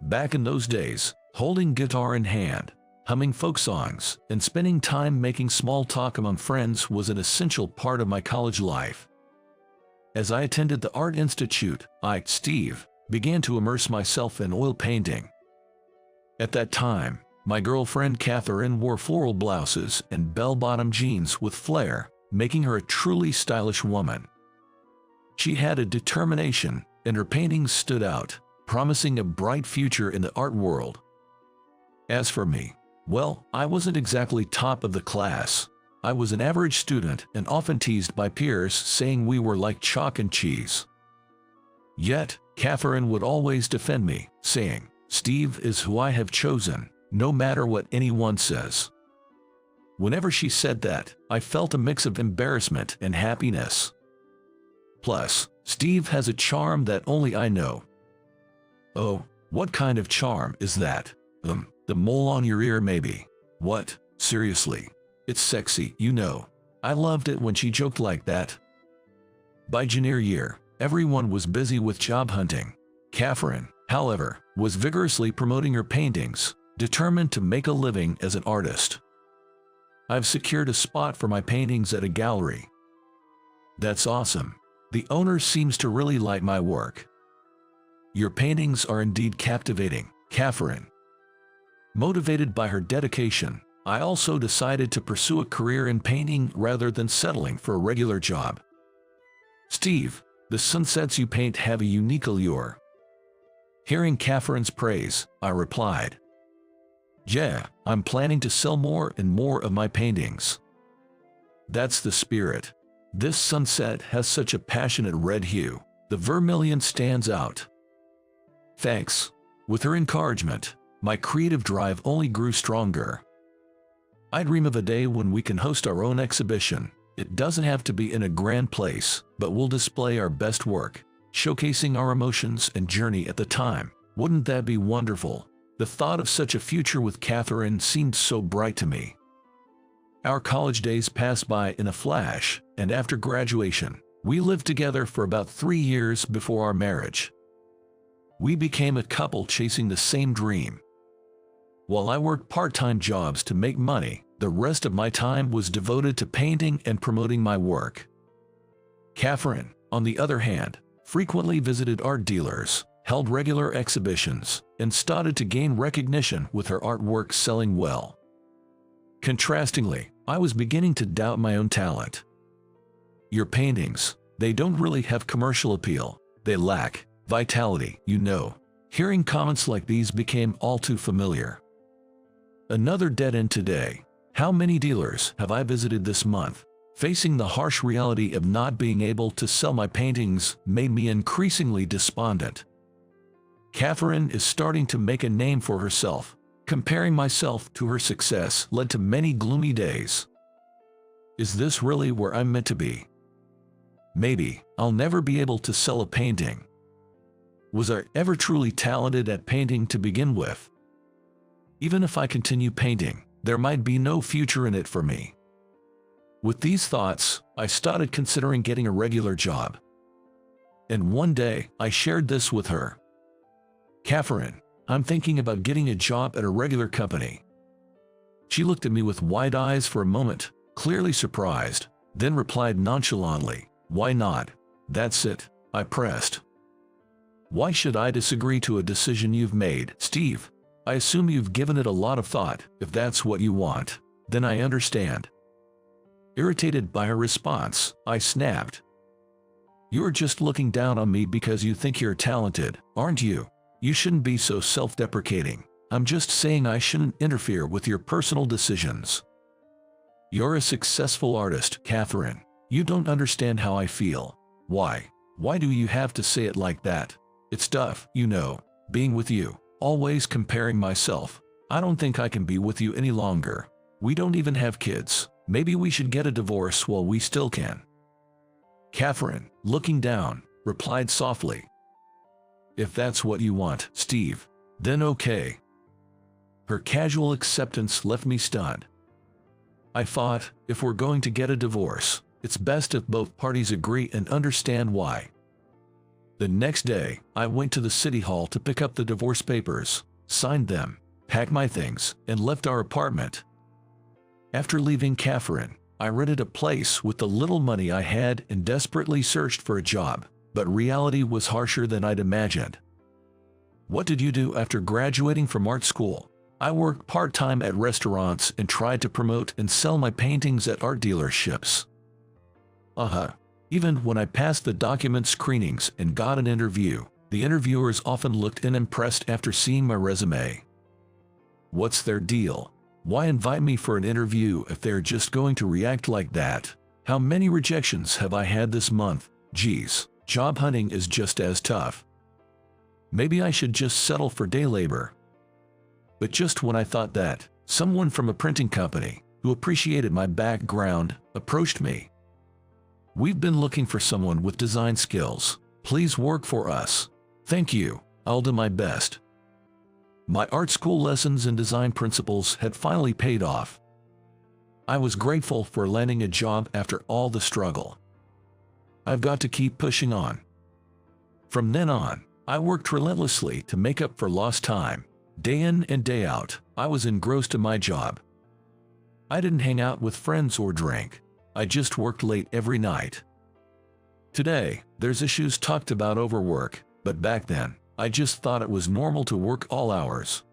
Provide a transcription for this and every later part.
Back in those days, holding guitar in hand, humming folk songs, and spending time making small talk among friends was an essential part of my college life. As I attended the Art Institute, I, Steve, began to immerse myself in oil painting. At that time, my girlfriend Catherine wore floral blouses and bell-bottom jeans with flair, making her a truly stylish woman. She had a determination, and her paintings stood out, promising a bright future in the art world. As for me, well, I wasn't exactly top of the class. I was an average student and often teased by peers, saying we were like chalk and cheese. Yet, Catherine would always defend me, saying, "Steve is who I have chosen, no matter what anyone says." Whenever she said that, I felt a mix of embarrassment and happiness. Plus, Steve has a charm that only I know. Oh, what kind of charm is that? The mole on your ear maybe. What? Seriously. It's sexy, you know. I loved it when she joked like that. By junior year, everyone was busy with job hunting. Catherine, however, was vigorously promoting her paintings, determined to make a living as an artist. I've secured a spot for my paintings at a gallery. That's awesome. The owner seems to really like my work. Your paintings are indeed captivating, Catherine. Motivated by her dedication, I also decided to pursue a career in painting rather than settling for a regular job. Steve, the sunsets you paint have a unique allure. Hearing Catherine's praise, I replied, "Yeah, I'm planning to sell more and more of my paintings." That's the spirit. This sunset has such a passionate red hue. The vermilion stands out. Thanks. With her encouragement, my creative drive only grew stronger. I dream of a day when we can host our own exhibition. It doesn't have to be in a grand place, but we'll display our best work, showcasing our emotions and journey at the time. Wouldn't that be wonderful? The thought of such a future with Catherine seemed so bright to me. Our college days passed by in a flash, and after graduation, we lived together for about 3 years before our marriage. We became a couple chasing the same dream. While I worked part-time jobs to make money, the rest of my time was devoted to painting and promoting my work. Catherine, on the other hand, frequently visited art dealers, held regular exhibitions, and started to gain recognition with her artwork selling well. Contrastingly, I was beginning to doubt my own talent. Your paintings, they don't really have commercial appeal. They lack vitality, you know. Hearing comments like these became all too familiar. Another dead end today. How many dealers have I visited this month? Facing the harsh reality of not being able to sell my paintings made me increasingly despondent. Catherine is starting to make a name for herself. Comparing myself to her success led to many gloomy days. Is this really where I'm meant to be? Maybe I'll never be able to sell a painting. Was I ever truly talented at painting to begin with? Even if I continue painting, there might be no future in it for me. With these thoughts, I started considering getting a regular job. And one day, I shared this with her. "Catherine, I'm thinking about getting a job at a regular company." She looked at me with wide eyes for a moment, clearly surprised, then replied nonchalantly, "Why not? That's it," I pressed. "Why should I disagree to a decision you've made, Steve? I assume you've given it a lot of thought. If that's what you want, then I understand." Irritated by her response, I snapped, "You're just looking down on me because you think you're talented, aren't you? You shouldn't be so self-deprecating. I'm just saying I shouldn't interfere with your personal decisions. You're a successful artist, Catherine. You don't understand how I feel." "Why? Why do you have to say it like that? It's tough, you know, being with you, always comparing myself. I don't think I can be with you any longer. We don't even have kids. Maybe we should get a divorce while we still can." Catherine, looking down, replied softly, "If that's what you want, Steve, then okay." Her casual acceptance left me stunned. I thought, if we're going to get a divorce, it's best if both parties agree and understand why. The next day, I went to the city hall to pick up the divorce papers, signed them, packed my things, and left our apartment. After leaving Catherine, I rented a place with the little money I had and desperately searched for a job, but reality was harsher than I'd imagined. What did you do after graduating from art school? I worked part-time at restaurants and tried to promote and sell my paintings at art dealerships. Even when I passed the document screenings and got an interview, the interviewers often looked unimpressed after seeing my resume. What's their deal? Why invite me for an interview if they're just going to react like that? How many rejections have I had this month? Geez, job hunting is just as tough. Maybe I should just settle for day labor. But just when I thought that, someone from a printing company, who appreciated my background, approached me. We've been looking for someone with design skills. Please work for us. Thank you. I'll do my best. My art school lessons and design principles had finally paid off. I was grateful for landing a job after all the struggle. I've got to keep pushing on. From then on, I worked relentlessly to make up for lost time. Day in and day out, I was engrossed in my job. I didn't hang out with friends or drink. I just worked late every night. Today, there's issues talked about overwork, but back then, I just thought it was normal to work all hours.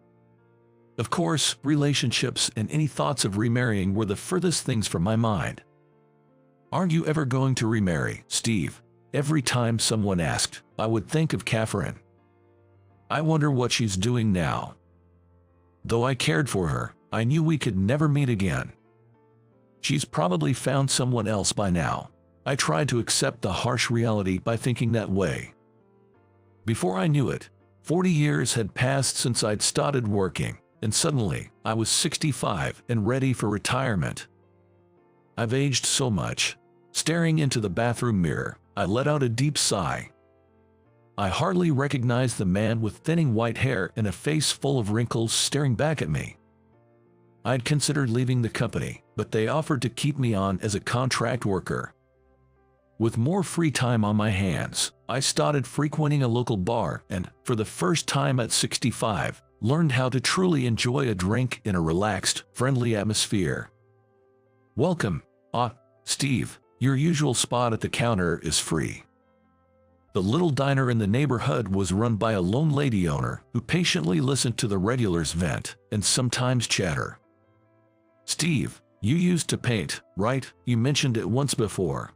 Of course, relationships and any thoughts of remarrying were the furthest things from my mind. Aren't you ever going to remarry, Steve? Every time someone asked, I would think of Catherine. I wonder what she's doing now. Though I cared for her, I knew we could never meet again. She's probably found someone else by now. I tried to accept the harsh reality by thinking that way. Before I knew it, 40 years had passed since I'd started working, and suddenly, I was 65 and ready for retirement. I've aged so much. Staring into the bathroom mirror, I let out a deep sigh. I hardly recognized the man with thinning white hair and a face full of wrinkles staring back at me. I'd considered leaving the company, but they offered to keep me on as a contract worker. With more free time on my hands, I started frequenting a local bar and, for the first time at 65, learned how to truly enjoy a drink in a relaxed, friendly atmosphere. Welcome. Steve, your usual spot at the counter is free. The little diner in the neighborhood was run by a lone lady owner who patiently listened to the regulars vent and sometimes chatter. Steve, you used to paint, right? You mentioned it once before.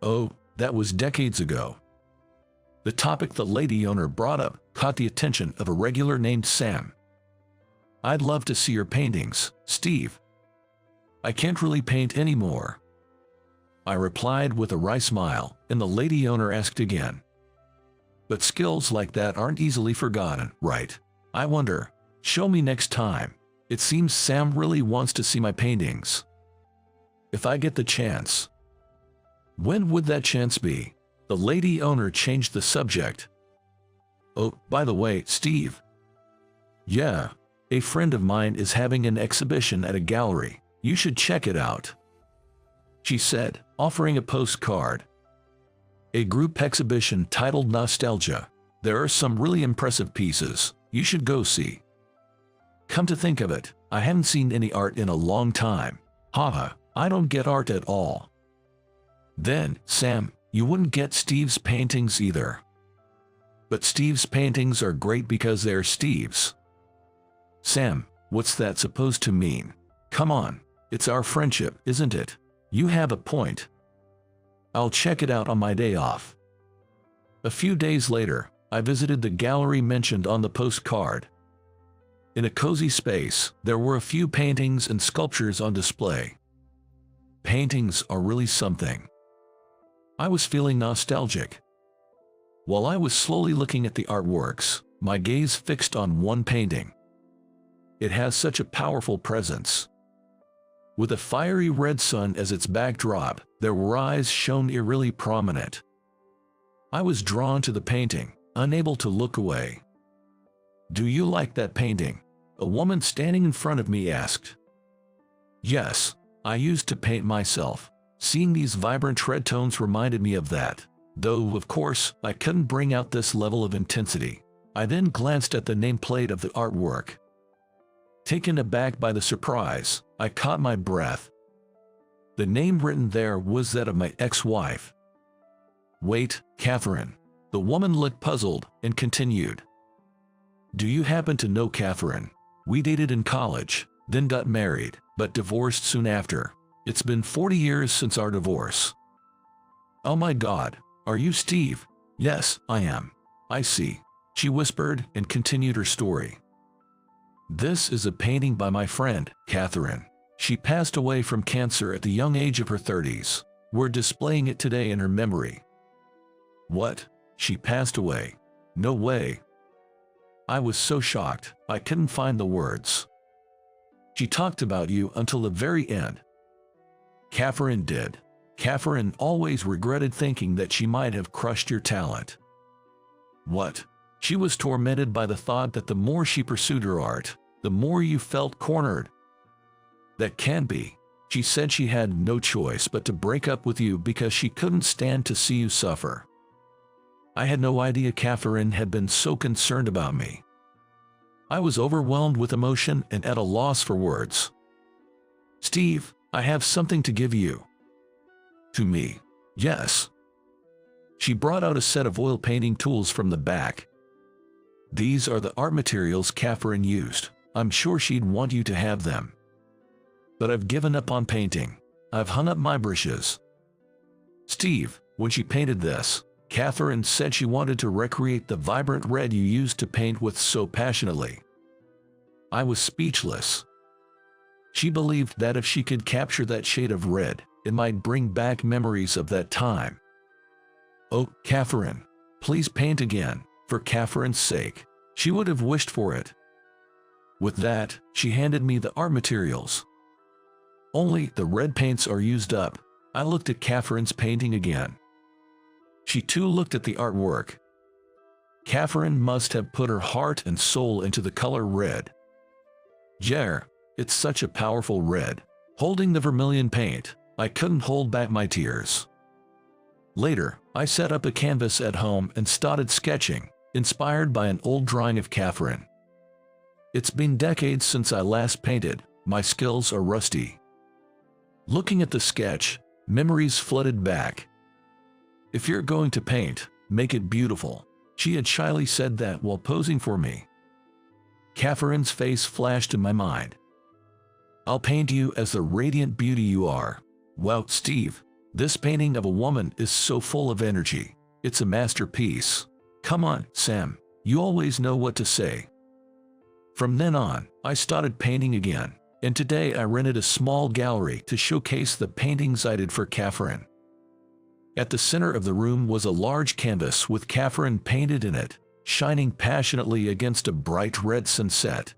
Oh, that was decades ago. The topic the lady owner brought up caught the attention of a regular named Sam. I'd love to see your paintings, Steve. I can't really paint anymore. I replied with a wry smile, and the lady owner asked again. But skills like that aren't easily forgotten, right? I wonder. Show me next time. It seems Sam really wants to see my paintings. If I get the chance. When would that chance be? The lady owner changed the subject. Oh, by the way, Steve. Yeah, a friend of mine is having an exhibition at a gallery. You should check it out, she said, offering a postcard. A group exhibition titled Nostalgia. There are some really impressive pieces. You should go see. Come to think of it, I haven't seen any art in a long time. Haha, I don't get art at all. Then, Sam, you wouldn't get Steve's paintings either. But Steve's paintings are great because they're Steve's. Sam, what's that supposed to mean? Come on, it's our friendship, isn't it? You have a point. I'll check it out on my day off. A few days later, I visited the gallery mentioned on the postcard. In a cozy space, there were a few paintings and sculptures on display. Paintings are really something. I was feeling nostalgic. While I was slowly looking at the artworks, my gaze fixed on one painting. It has such a powerful presence. With a fiery red sun as its backdrop, their eyes shone eerily prominent. I was drawn to the painting, unable to look away. Do you like that painting? A woman standing in front of me asked. Yes, I used to paint myself. Seeing these vibrant red tones reminded me of that. though of course I couldn't bring out this level of intensity. I then glanced at the nameplate of the artwork. Taken aback by the surprise, I caught my breath. The name written there was that of my ex-wife. Wait, Catherine. The woman looked puzzled and continued. Do you happen to know Catherine? We dated in college, then got married, but divorced soon after. It's been 40 years since our divorce. Oh my God, are you Steve? Yes, I am. I see. She whispered and continued her story. This is a painting by my friend, Catherine. She passed away from cancer at the young age of her 30s. We're displaying it today in her memory. What? She passed away? No way. I was so shocked, I couldn't find the words. She talked about you until the very end. Catherine did. Catherine always regretted thinking that she might have crushed your talent. What? She was tormented by the thought that the more she pursued her art, the more you felt cornered. That can't be. She said she had no choice but to break up with you because she couldn't stand to see you suffer. I had no idea Catherine had been so concerned about me. I was overwhelmed with emotion and at a loss for words. Steve, I have something to give you. To me? Yes. She brought out a set of oil painting tools from the back. These are the art materials Catherine used. I'm sure she'd want you to have them. But I've given up on painting. I've hung up my brushes. Steve, when she painted this, Catherine said she wanted to recreate the vibrant red you used to paint with so passionately. I was speechless. She believed that if she could capture that shade of red, it might bring back memories of that time. Oh, Catherine, please paint again, for Catherine's sake. She would have wished for it. With that, she handed me the art materials. Only the red paints are used up. I looked at Catherine's painting again. She too looked at the artwork. Catherine must have put her heart and soul into the color red. Jer, it's such a powerful red. Holding the vermilion paint, I couldn't hold back my tears. Later, I set up a canvas at home and started sketching, inspired by an old drawing of Catherine. It's been decades since I last painted. My skills are rusty. Looking at the sketch, memories flooded back. If you're going to paint, make it beautiful. She had shyly said that while posing for me. Catherine's face flashed in my mind. I'll paint you as the radiant beauty you are. Wow, Steve, this painting of a woman is so full of energy. It's a masterpiece. Come on, Sam, you always know what to say. From then on, I started painting again, and today I rented a small gallery to showcase the paintings I did for Catherine. At the center of the room was a large canvas with Catherine painted in it, shining passionately against a bright red sunset.